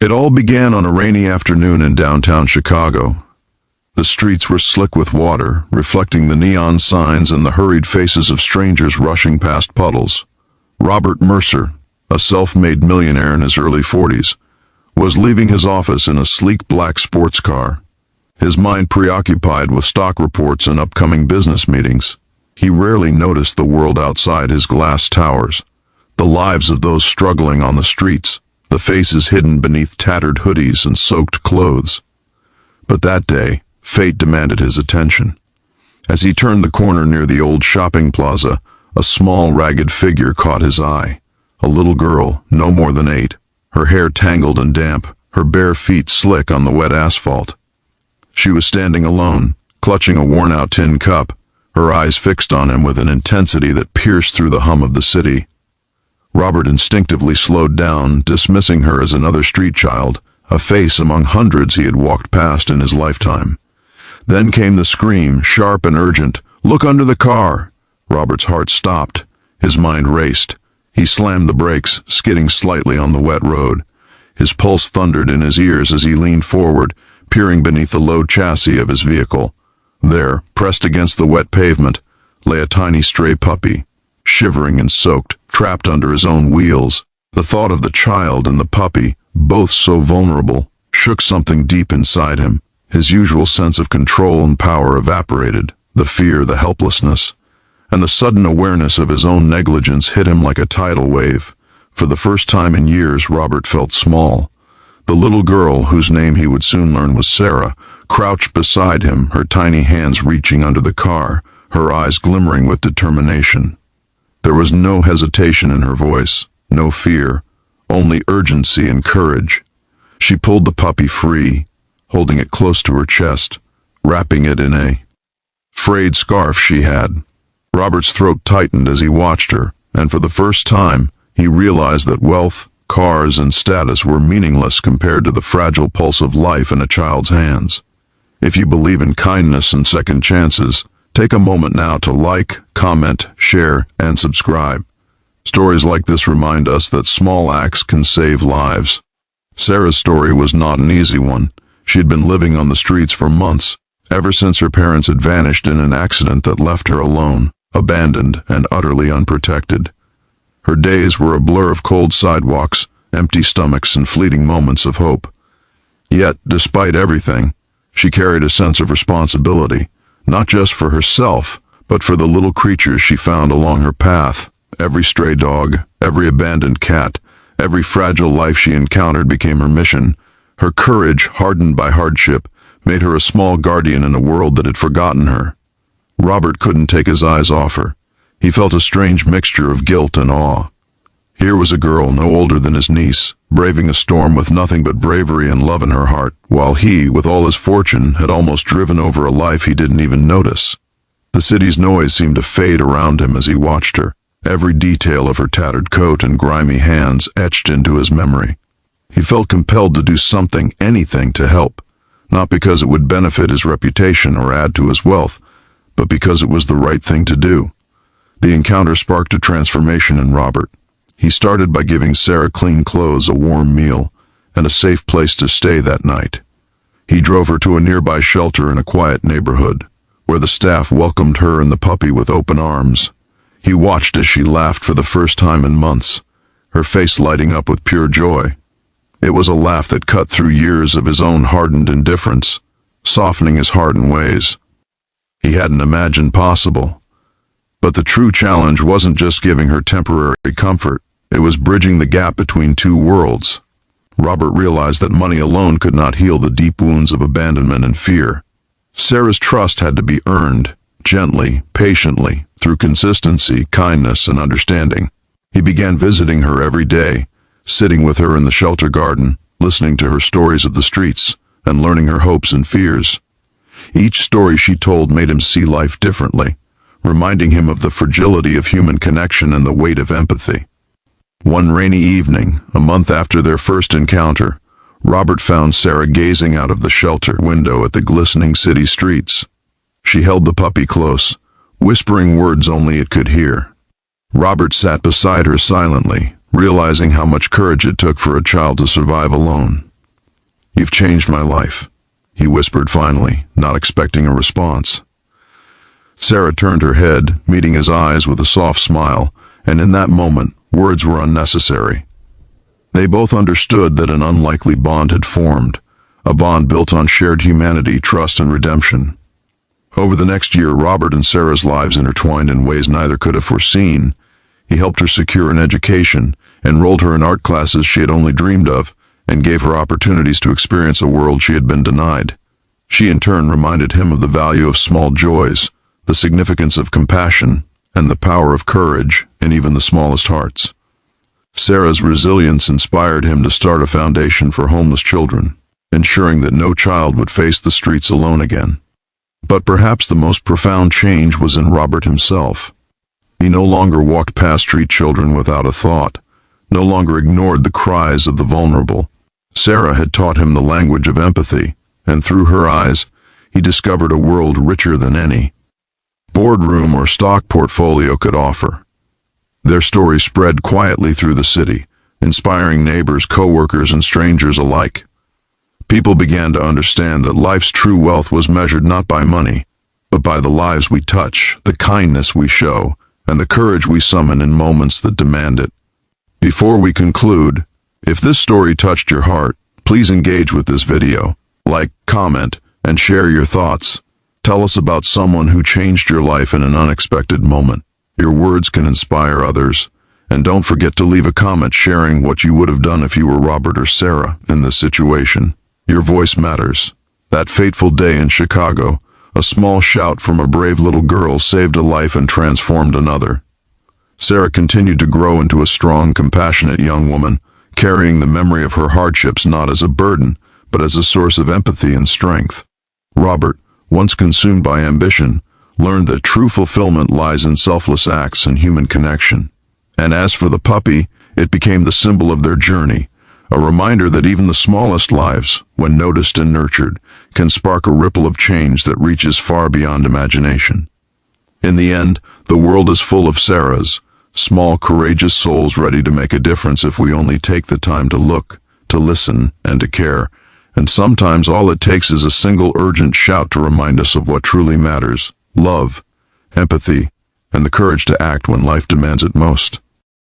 It all began on a rainy afternoon in downtown Chicago. The streets were slick with water, reflecting the neon signs and the hurried faces of strangers rushing past puddles. Robert Mercer, a self-made millionaire in his early 40s, was leaving his office in a sleek black sports car, his mind preoccupied with stock reports and upcoming business meetings. He rarely noticed the world outside his glass towers, the lives of those struggling on the streets, the faces hidden beneath tattered hoodies and soaked clothes. But that day, fate demanded his attention. As he turned the corner near the old shopping plaza, a small, ragged figure caught his eye. A little girl, no more than 8, her hair tangled and damp, her bare feet slick on the wet asphalt. She was standing alone, clutching a worn-out tin cup, her eyes fixed on him with an intensity that pierced through the hum of the city. Robert instinctively slowed down, dismissing her as another street child, a face among hundreds he had walked past in his lifetime. Then came the scream, sharp and urgent, "Look under the car!" Robert's heart stopped. His mind raced. He slammed the brakes, skidding slightly on the wet road. His pulse thundered in his ears as he leaned forward, peering beneath the low chassis of his vehicle. There, pressed against the wet pavement, lay a tiny stray puppy, shivering and soaked, trapped under his own wheels. The thought of the child and the puppy, both so vulnerable, shook something deep inside him. His usual sense of control and power evaporated, the fear, the helplessness, and the sudden awareness of his own negligence hit him like a tidal wave. For the first time in years, Robert felt small. The little girl, whose name he would soon learn was Sarah, crouched beside him, her tiny hands reaching under the car, her eyes glimmering with determination. There was no hesitation in her voice, no fear, only urgency and courage. She pulled the puppy free, holding it close to her chest, wrapping it in a frayed scarf she had. Robert's throat tightened as he watched her, and for the first time, he realized that wealth, cars, and status were meaningless compared to the fragile pulse of life in a child's hands. If you believe in kindness and second chances, take a moment now to like, comment, share, and subscribe. Stories like this remind us that small acts can save lives. Sarah's story was not an easy one. She had been living on the streets for months, ever since her parents had vanished in an accident that left her alone, abandoned, and utterly unprotected. Her days were a blur of cold sidewalks, empty stomachs, and fleeting moments of hope. Yet, despite everything, she carried a sense of responsibility, not just for herself, but for the little creatures she found along her path. Every stray dog, every abandoned cat, every fragile life she encountered became her mission. Her courage, hardened by hardship, made her a small guardian in a world that had forgotten her. Robert couldn't take his eyes off her. He felt a strange mixture of guilt and awe. Here was a girl no older than his niece, braving a storm with nothing but bravery and love in her heart, while he, with all his fortune, had almost driven over a life he didn't even notice. The city's noise seemed to fade around him as he watched her, every detail of her tattered coat and grimy hands etched into his memory. He felt compelled to do something, anything, to help, not because it would benefit his reputation or add to his wealth, but because it was the right thing to do. The encounter sparked a transformation in Robert. He started by giving Sarah clean clothes, a warm meal, and a safe place to stay that night. He drove her to a nearby shelter in a quiet neighborhood, where the staff welcomed her and the puppy with open arms. He watched as she laughed for the first time in months, her face lighting up with pure joy. It was a laugh that cut through years of his own hardened indifference, softening his hardened ways. He hadn't imagined possible. But the true challenge wasn't just giving her temporary comfort. It was bridging the gap between two worlds. Robert realized that money alone could not heal the deep wounds of abandonment and fear. Sarah's trust had to be earned, gently, patiently, through consistency, kindness, and understanding. He began visiting her every day, sitting with her in the shelter garden, listening to her stories of the streets, and learning her hopes and fears. Each story she told made him see life differently, reminding him of the fragility of human connection and the weight of empathy. One rainy evening, a month after their first encounter, Robert found Sarah gazing out of the shelter window at the glistening city streets. She held the puppy close, whispering words only it could hear. Robert sat beside her silently, realizing how much courage it took for a child to survive alone. "You've changed my life," he whispered finally, not expecting a response. Sarah turned her head, meeting his eyes with a soft smile, and in that moment, words were unnecessary. They both understood that an unlikely bond had formed, a bond built on shared humanity, trust, and redemption. Over the next year, Robert and Sarah's lives intertwined in ways neither could have foreseen. He helped her secure an education, enrolled her in art classes she had only dreamed of, and gave her opportunities to experience a world she had been denied. She in turn reminded him of the value of small joys, the significance of compassion, and the power of courage in even the smallest hearts. Sarah's resilience inspired him to start a foundation for homeless children, ensuring that no child would face the streets alone again. But perhaps the most profound change was in Robert himself. He no longer walked past street children without a thought, no longer ignored the cries of the vulnerable. Sarah had taught him the language of empathy, and through her eyes, he discovered a world richer than any boardroom or stock portfolio could offer. Their story spread quietly through the city, inspiring neighbors, co-workers, and strangers alike. People began to understand that life's true wealth was measured not by money, but by the lives we touch, the kindness we show, and the courage we summon in moments that demand it. Before we conclude, if this story touched your heart, please engage with this video, like, comment, and share your thoughts. Tell us about someone who changed your life in an unexpected moment. Your words can inspire others, and don't forget to leave a comment sharing what you would have done if you were Robert or Sarah in this situation. Your voice matters. That fateful day in Chicago, a small shout from a brave little girl saved a life and transformed another. Sarah continued to grow into a strong, compassionate young woman, carrying the memory of her hardships not as a burden, but as a source of empathy and strength. Robert, once consumed by ambition, learned that true fulfillment lies in selfless acts and human connection. And as for the puppy, it became the symbol of their journey, a reminder that even the smallest lives, when noticed and nurtured, can spark a ripple of change that reaches far beyond imagination. In the end, the world is full of Sarahs, small, courageous souls ready to make a difference if we only take the time to look, to listen, and to care. And sometimes all it takes is a single urgent shout to remind us of what truly matters: love, empathy, and the courage to act when life demands it most.